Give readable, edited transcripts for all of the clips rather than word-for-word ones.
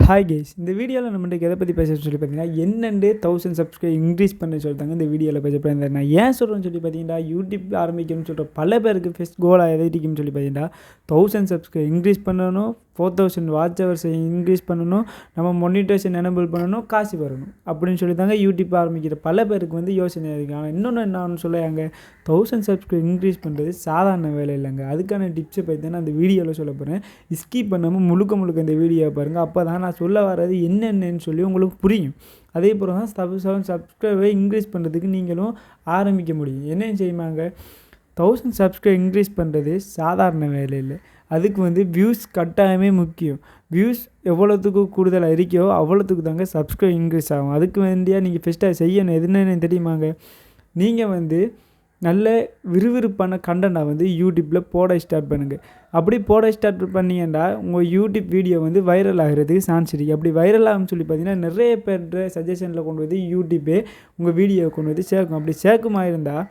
Hi guys, இந்த வீடியோவில் நம்ம எதை பற்றி பேசுகிறோம்னு சொல்லி பார்த்தீங்கன்னா என்னென்று 1000 சப்ஸ்கிரைப் இன்க்ரீஸ் பண்ண சொல்லிட்டாங்க. இந்த வீடியோவில் பேச போகிறேன். நான் ஏன் சொல்கிறேன்னு சொல்லி பார்த்தீங்கன்னா, யூடியூப் ஆரம்பிக்கணும்னு சொல்கிற பல பேருக்கு ஃபஸ்ட் கோலாக எதை இருக்குன்னு சொல்லி பார்த்தீங்கன்னா 1000 சப்ஸ்கிரைப் இன்க்ரீஸ் பண்ணணும், 4000 வாட்ச் ஹவர்ஸ் இன்க்ரீஸ் பண்ணணும், நம்ம மொனிட்டேஷன் எனேபிள் பண்ணணும், காசு வரணும் அப்படின்னு சொல்லி தாங்க யூடியூப் ஆரம்பிக்கிற பல பேருக்கு வந்து யோசனை இருக்குது. ஆனால் இன்னொன்று என்னன்னு சொல்லுவாங்க, 1000 சப்ஸ்கிரைப் இன்க்ரீஸ் பண்ணுறது சாதாரண வேலை இல்லைங்க. அதுக்கான டிப்ஸை பற்றி தான் நான் இந்த வீடியோவில் சொல்ல போகிறேன். ஸ்கிப் பண்ணாமல் முழுக்க இந்த வீடியோவை பாருங்கள். அப்போ தான் நான் சொல்ல வர்றது என்னென்னு சொல்லி உங்களுக்கு புரியும். அதே போல் தான் சப்ஸ்கிரைபை இன்க்ரீஸ் பண்ணுறதுக்கு நீங்களும் ஆரம்பிக்க முடியும். என்னென்னு செய்யுமாங்க, 1000 சப்ஸ்கிரைப் இன்க்ரீஸ் பண்ணுறது சாதாரண வேலை இல்லை. அதுக்கு வந்து வியூஸ் கட்டாயமே முக்கியம். வியூஸ் எவ்வளோத்துக்கு கூடுதலாக இருக்கோ அவ்வளோத்துக்கு தாங்க சப்ஸ்கிரைப் இன்க்ரீஸ் ஆகும். அதுக்கு வேண்டியா நீங்கள் ஃபஸ்ட்டாக செய்யணும். எதுன்னு தெரியுமாங்க, நீங்கள் வந்து நல்ல விறுவிறுப்பான கண்டென்ட்டை வந்து யூடியூப்பில் போட ஸ்டார்ட் பண்ணுங்கள். அப்படி போட ஸ்டார்ட் பண்ணிங்கன்னா உங்கள் யூடியூப் வீடியோ வந்து வைரல் ஆகிறதுக்கு சான்ஸ் இருக்குது. அப்படி வைரல் ஆகும்னு சொல்லி பார்த்தீங்கன்னா நிறைய பேர் சஜஷனில் கொண்டு வந்து யூடியூப்பே உங்கள் வீடியோவை கொண்டு வந்து சேர்க்கும். அப்படி சேர்க்குமா இருந்தால்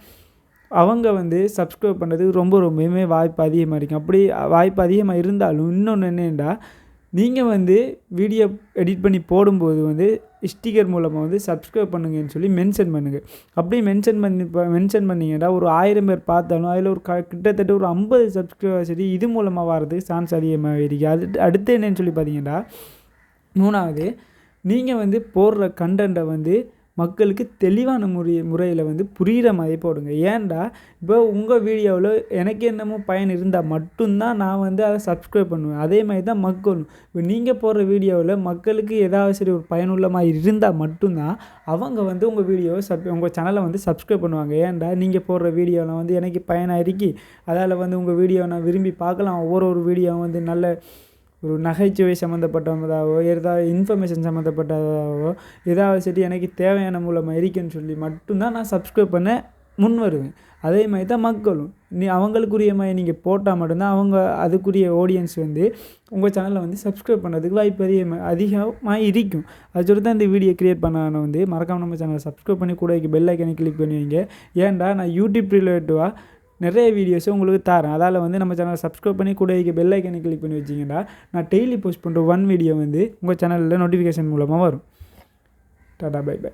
அவங்க வந்து சப்ஸ்கிரைப் பண்ணுறதுக்கு ரொம்பவுமே வாய்ப்பு அதிகமாக இருக்கும். அப்படி வாய்ப்பு அதிகமாக இருந்தாலும் இன்னொன்று என்னென்னா, நீங்கள் வந்து வீடியோ எடிட் பண்ணி போடும்போது வந்து ஸ்டிக்கர் மூலமாக வந்து சப்ஸ்கிரைப் பண்ணுங்கன்னு சொல்லி மென்ஷன் பண்ணுங்கள். அப்படி மென்ஷன் பண்ணிங்கன்னா ஒரு 1000 பேர் பார்த்தாலும் அதில் ஒரு கிட்டத்தட்ட ஒரு 50 சப்ஸ்கிரைபர் சரி இது மூலமாக வர்றதுக்கு சான்ஸ் அதிகமாக இருக்குது. அடுத்து என்னன்னு சொல்லி பார்த்தீங்கன்னா, 3வது நீங்கள் வந்து போடுற கண்டென்ட்டை வந்து மக்களுக்கு தெளிவான முறையில் வந்து புரிகிற மாதிரி போடுங்க. ஏன்டா இப்போ உங்கள் வீடியோவில் எனக்கு என்னமோ பயன் இருந்தால் மட்டும்தான் நான் வந்து அதை சப்ஸ்கிரைப் பண்ணுவேன். அதே மாதிரி தான் மக்களும் இப்போ நீங்கள் போடுற வீடியோவில் மக்களுக்கு ஏதாவது சரி ஒரு பயனுள்ள மாதிரி இருந்தால் மட்டும்தான் அவங்க வந்து உங்கள் வீடியோவை உங்கள் சேனலை வந்து சப்ஸ்கிரைப் பண்ணுவாங்க. ஏன்டா நீங்கள் போடுற வீடியோவில் வந்து எனக்கு பயனாக இருக்கி அதால் வந்து உங்கள் வீடியோவை நான் விரும்பி பார்க்கலாம். ஒவ்வொரு வீடியோவும் வந்து நல்ல ஒரு நகைச்சுவை சம்மந்தப்பட்டதாகவோ ஏதாவது இன்ஃபர்மேஷன் சம்மந்தப்பட்டதாகவோ ஏதாவது சரி எனக்கு தேவையான மூலமாக இருக்குன்னு சொல்லி மட்டும்தான் நான் சப்ஸ்கிரைப் பண்ண முன் வருவேன். அதே மாதிரி தான் மக்களும் அவங்களுக்குரிய மாதிரி நீங்கள் போட்டால் மட்டும்தான் அவங்க அதுக்குரிய ஆடியன்ஸ் வந்து உங்கள் சேனலில் வந்து சப்ஸ்கிரைப் பண்ணுறதுக்கு வாய்ப்பு அதிகமாக இருக்கும். அது சொல்லி தான் இந்த வீடியோ க்ரியேட் பண்ண வந்து மறக்காமல் நம்ம சேனலை சப்ஸ்கிரைப் பண்ணி கூட பெல் ஐக்கனை கிளிக் பண்ணுவீங்க. ஏன்டா நான் யூடியூப் ரிலேட்டிவாக நிறைய வீடியோஸை உங்களுக்கு தரேன். அதால் வந்து நம்ம சேனலை சப்ஸ்கிரைப் பண்ணி கூட பெல் ஐக்கனை கிளிக் பண்ணி வச்சிங்கன்னா நான் டெய்லி போஸ்ட் பண்ணுற 1 வீடியோ வந்து உங்கள் சேனலில் நோட்டிஃபிகேஷன் மூலமாக வரும். Tata, bye by.